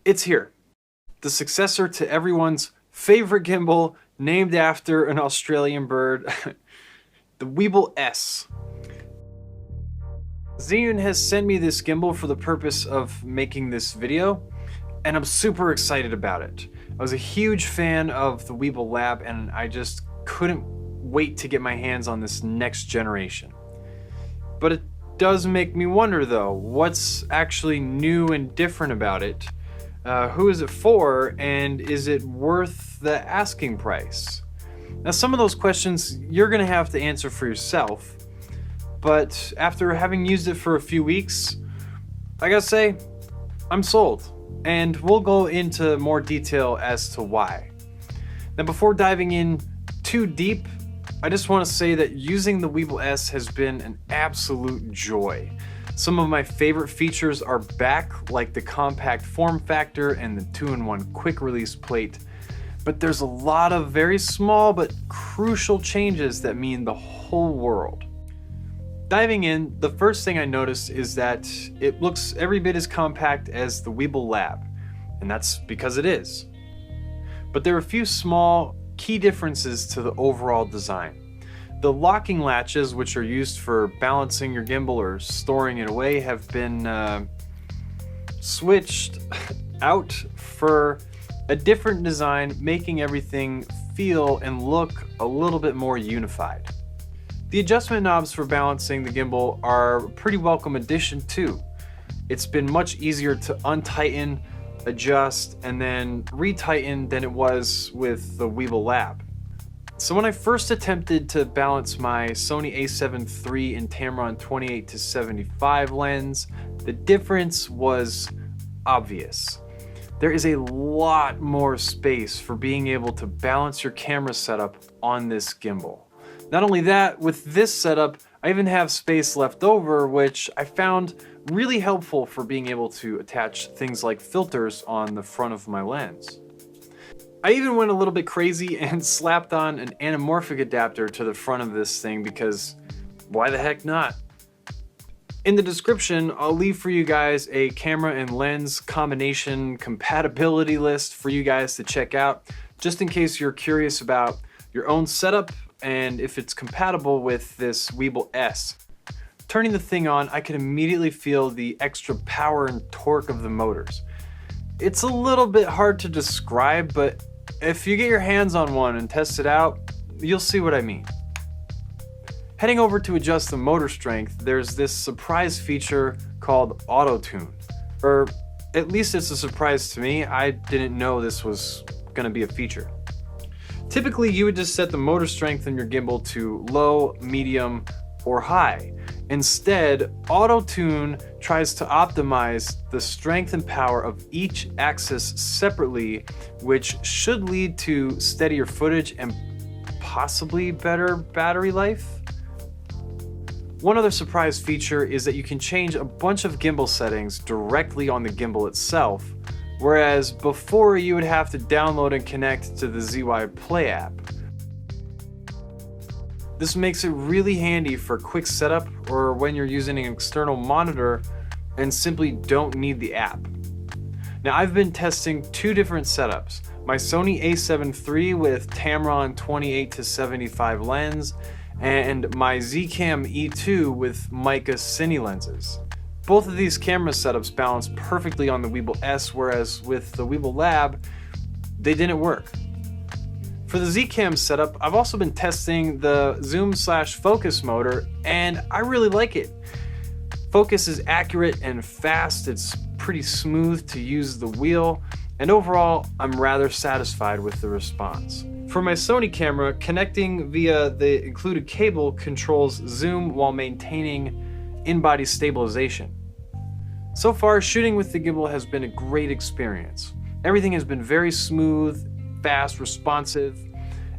It's here. The successor to everyone's favorite gimbal, named after an Australian bird, the WEEBILL S. Zhiyun has sent me this gimbal for the purpose of making this video, and I'm super excited about it. I was a huge fan of the WEEBILL LAB, and I just couldn't wait to get my hands on this next generation. But it does make me wonder though, what's actually new and different about it? Who is it for, and is it worth the asking price? Now, some of those questions you're gonna have to answer for yourself, but after having used it for a few weeks, I gotta say, I'm sold, and we'll go into more detail as to why. Now, before diving in too deep, I just want to say that using the WEEBILL S has been an absolute joy. Some of my favorite features are back, like the compact form factor and the 2-in-1 quick release plate, but there's a lot of very small but crucial changes that mean the whole world. Diving in, the first thing I noticed is that it looks every bit as compact as the WEEBILL LAB, and that's because it is. But there are a few small key differences to the overall design. The locking latches, which are used for balancing your gimbal or storing it away, have been switched out for a different design, making everything feel and look a little bit more unified. The adjustment knobs for balancing the gimbal are a pretty welcome addition too. It's been much easier to untighten, adjust, and then retighten than it was with the WEEBILL LAB. So when I first attempted to balance my Sony a7 III in Tamron 28-75 lens, the difference was obvious. There is a lot more space for being able to balance your camera setup on this gimbal. Not only that, with this setup, I even have space left over, which I found really helpful for being able to attach things like filters on the front of my lens. I even went a little bit crazy and slapped on an anamorphic adapter to the front of this thing because why the heck not? In the description, I'll leave for you guys a camera and lens combination compatibility list for you guys to check out, just in case you're curious about your own setup and if it's compatible with this WEEBILL S. Turning the thing on, I can immediately feel the extra power and torque of the motors. It's a little bit hard to describe, but if you get your hands on one and test it out, you'll see what I mean. Heading over to adjust the motor strength, there's this surprise feature called auto tune. Or at least it's a surprise to me. I didn't know this was gonna be a feature. Typically, you would just set the motor strength in your gimbal to low, medium, or high. Instead, auto tune tries to optimize the strength and power of each axis separately, which should lead to steadier footage and possibly better battery life. One other surprise feature is that you can change a bunch of gimbal settings directly on the gimbal itself, whereas before you would have to download and connect to the ZY Play app. This makes it really handy for quick setup or when you're using an external monitor and simply don't need the app. Now, I've been testing two different setups, my Sony a7 III with Tamron 28-75 lens and my Zcam E2 with Mica Cine lenses. Both of these camera setups balance perfectly on the WEEBILL S, whereas with the WEEBILL LAB, they didn't work. For the Zcam setup, I've also been testing the zoom/focus motor, and I really like it. Focus is accurate and fast, it's pretty smooth to use the wheel, and overall, I'm rather satisfied with the response. For my Sony camera, connecting via the included cable controls zoom while maintaining in-body stabilization. So far, shooting with the gimbal has been a great experience. Everything has been very smooth, fast, responsive,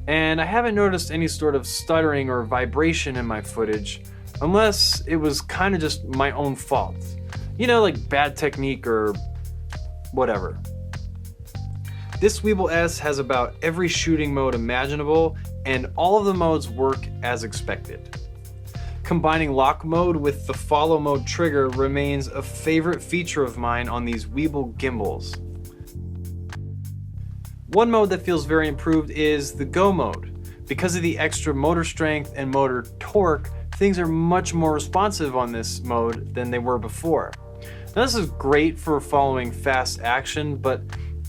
and I haven't noticed any sort of stuttering or vibration in my footage, unless it was kind of just my own fault. You know, like bad technique or whatever. This WEEBILL S has about every shooting mode imaginable, and all of the modes work as expected. Combining lock mode with the follow mode trigger remains a favorite feature of mine on these WEEBILL gimbals. One mode that feels very improved is the go mode. Because of the extra motor strength and motor torque, things are much more responsive on this mode than they were before. Now this is great for following fast action, but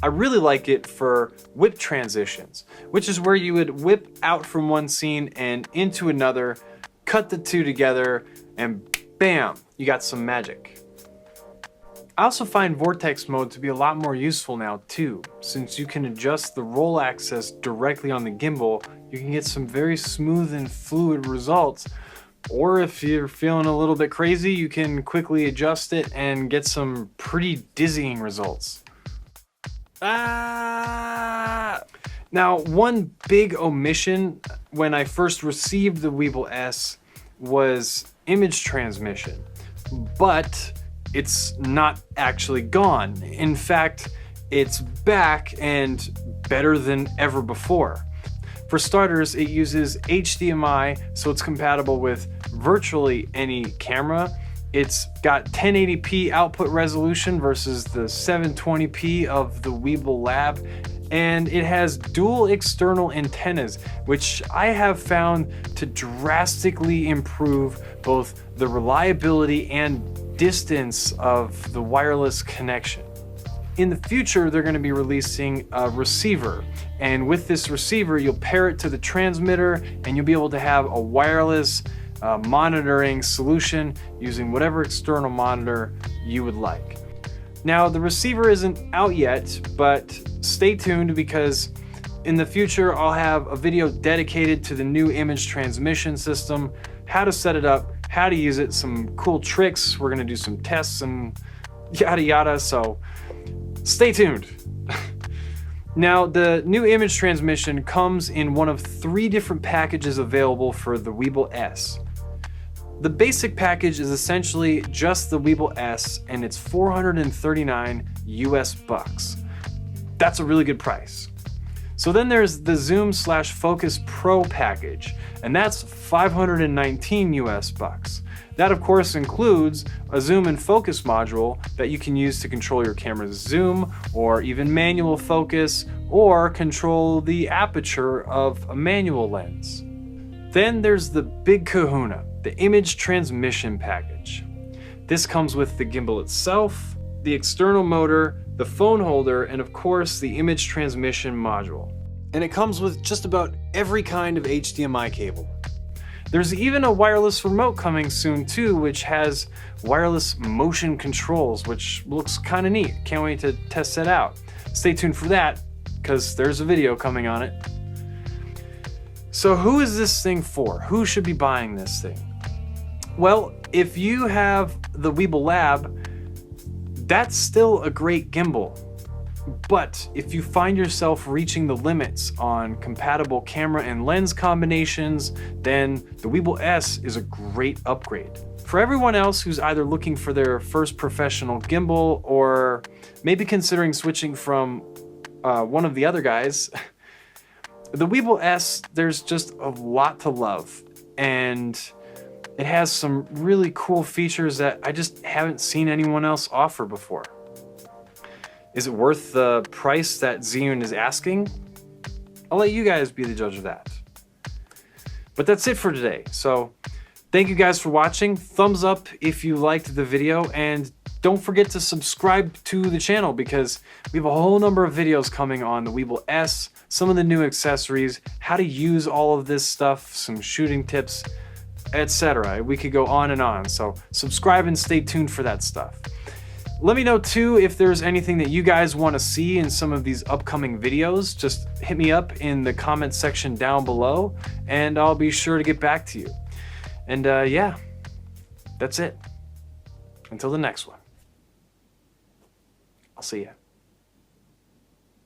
I really like it for whip transitions, which is where you would whip out from one scene and into another, cut the two together, and bam, you got some magic. I also find vortex mode to be a lot more useful now too, since you can adjust the roll axis directly on the gimbal. You can get some very smooth and fluid results, or if you're feeling a little bit crazy, you can quickly adjust it and get some pretty dizzying results. Now, one big omission when I first received the WEEBILL S was image transmission, but it's not actually gone. In fact, it's back and better than ever before. For starters, it uses HDMI, so it's compatible with virtually any camera. It's got 1080p output resolution versus the 720p of the WEEBILL LAB, and it has dual external antennas, which I have found to drastically improve both the reliability and distance of the wireless connection. In the future, they're going to be releasing a receiver, and with this receiver, you'll pair it to the transmitter and you'll be able to have a wireless monitoring solution using whatever external monitor you would like. Now, the receiver isn't out yet, but stay tuned because in the future, I'll have a video dedicated to the new image transmission system, how to set it up, how to use it, some cool tricks. We're gonna do some tests and yada yada, so stay tuned. Now, the new image transmission comes in one of 3 different packages available for the WEEBILL S. The basic package is essentially just the WEEBILL S, and it's $439 US. That's a really good price. So then there's the Zoom/Focus Pro package, and that's $519 US. That of course includes a zoom and focus module that you can use to control your camera's zoom, or even manual focus, or control the aperture of a manual lens. Then there's the big kahuna, the image transmission package. This comes with the gimbal itself, the external motor, the phone holder, and of course the image transmission module. And it comes with just about every kind of HDMI cable. There's even a wireless remote coming soon too, which has wireless motion controls, which looks kind of neat. Can't wait to test that out. Stay tuned for that, because there's a video coming on it. So who is this thing for? Who should be buying this thing? Well, if you have the WEEBILL LAB, that's still a great gimbal. But if you find yourself reaching the limits on compatible camera and lens combinations, then the WEEBILL S is a great upgrade. For everyone else who's either looking for their first professional gimbal or maybe considering switching from one of the other guys, the WEEBILL S, there's just a lot to love. And it has some really cool features that I just haven't seen anyone else offer before. Is it worth the price that Zhiyun is asking? I'll let you guys be the judge of that. But that's it for today. So thank you guys for watching. Thumbs up if you liked the video, and don't forget to subscribe to the channel because we have a whole number of videos coming on the WEEBILL S, some of the new accessories, how to use all of this stuff, some shooting tips, etc. We could go on and on. So subscribe and stay tuned for that stuff. Let me know too if there's anything that you guys want to see in some of these upcoming videos. Just hit me up in the comment section down below and I'll be sure to get back to you. And yeah, that's it. Until the next one. I'll see ya.